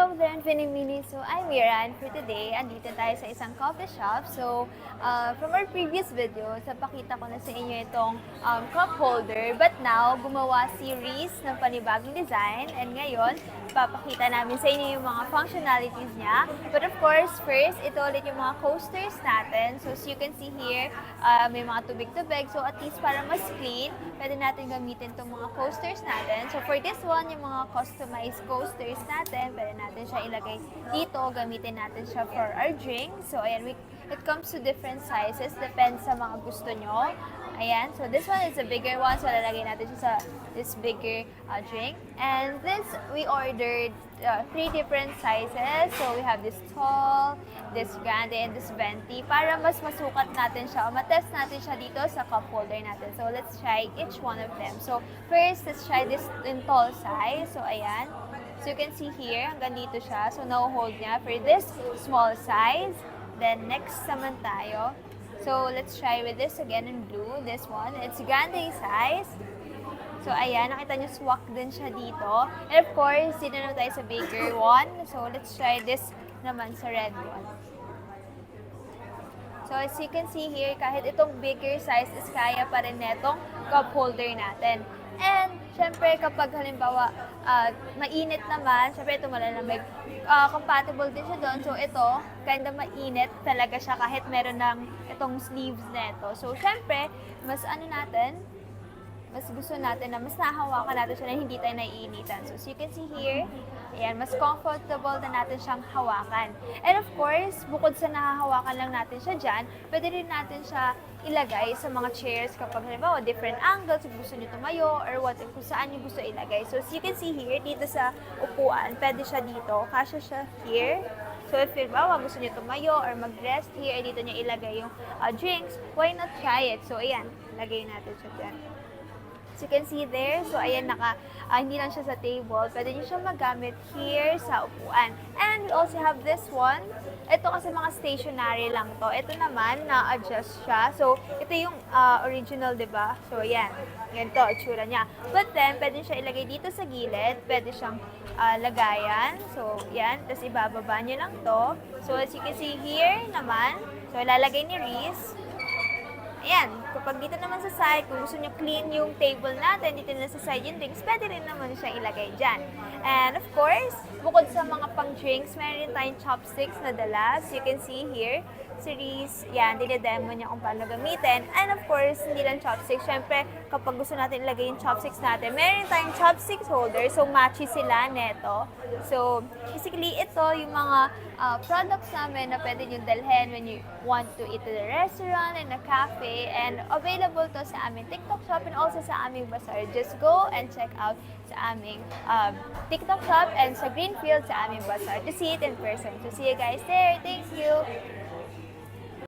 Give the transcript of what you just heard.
Hello there, Mini. So, I'm Miran. For today, andito tayo sa isang coffee shop. So, from our previous video, pakita ko na sa inyo itong cup holder. But now, gumawa si Reese ng panibagong design. And ngayon, papakita namin sa inyo yung mga functionalities niya. But of course, first, ito ulit yung mga coasters natin. So, as you can see here, may mga tubig-tubig. So, at least para mas clean, pwede natin gamitin itong mga coasters natin. So, for this one, yung mga customized coasters natin, pwede natin siya ilagay dito. Gamitin natin siya for our drink. So, ayan, it comes to different sizes. Depends sa mga gusto nyo. Ayan, so this one is a bigger one. So, lalagay natin siya sa this bigger drink. And this, we ordered 3 different sizes. So, we have this tall, this grande, and this venti. Para mas masukat natin siya, o matest natin siya dito sa cup holder natin. So, let's try each one of them. So, first, let's try this in tall size. So, ayan. So, you can see here, hanggang dito siya. So, na-hold niya for this small size. Then, next naman tayo. So, let's try with this again in blue. This one, it's grande size. So, ayan, nakita nyo, swak din siya dito. And of course, dito naman tayo sa bigger one. So, let's try this naman sa red one. So, as you can see here, kahit itong bigger size is kaya pa rin netong cup holder natin. And, syempre, kapag halimbawa, mainit naman, syempre ito malalamig, compatible din siya doon. So, ito, kinda mainit talaga siya kahit meron ng itong sleeves na ito. So, syempre, mas mas gusto natin na mas nahawakan natin siya na hindi tayo naiinitan. So, as you can see here, ayan, mas comfortable na natin siyang hawakan. And of course, bukod sa nahahawakan lang natin siya dyan, pwede rin natin siya ilagay sa mga chairs kapag halimbawa different angles, kung gusto nyo tumayo, or what, kung saan nyo gusto ilagay. So, as you can see here, dito sa upuan, pwede siya dito, kasya siya here. So, if halimbawa gusto nyo tumayo or mag-rest here, dito nyo ilagay yung drinks, why not try it? So, ayan, lagay natin siya dyan. As you can see there, so ayan, hindi lang siya sa table. Pwede nyo siya magamit here sa upuan. And we also have this one. Ito kasi mga stationary lang to. Ito naman, na-adjust siya. So, ito yung original, diba? So, ayan. Ganito, itsura niya. But then, pwede siya ilagay dito sa gilid. Pwede siyang lagayan. So, yan. Tapos, ibababa nyo lang to. So, as you can see here naman, so, ilalagay ni Reese. Ayan, kapag dito naman sa side, kung gusto nyo clean yung table natin, dito na sa side yung drinks, pwede rin naman siya ilagay dyan. And of course, bukod sa mga pang-drinks, meron rin tayong chopsticks na dala. So you can see here, series, yan, dinedemo niya kung paano gamitin. And of course, hindi lang chopsticks. Siyempre, kapag gusto natin ilagay yung chopsticks natin, meron tayong chopsticks holder. So, matchy sila neto. So, basically, ito yung mga products namin na pwede nyo dalhin when you want to eat at a restaurant and a cafe. And available to sa aming TikTok shop and also sa aming bazaar. Just go and check out sa aming TikTok shop and sa Greenfield sa aming bazaar to see it in person. So, see you guys there. Thank you!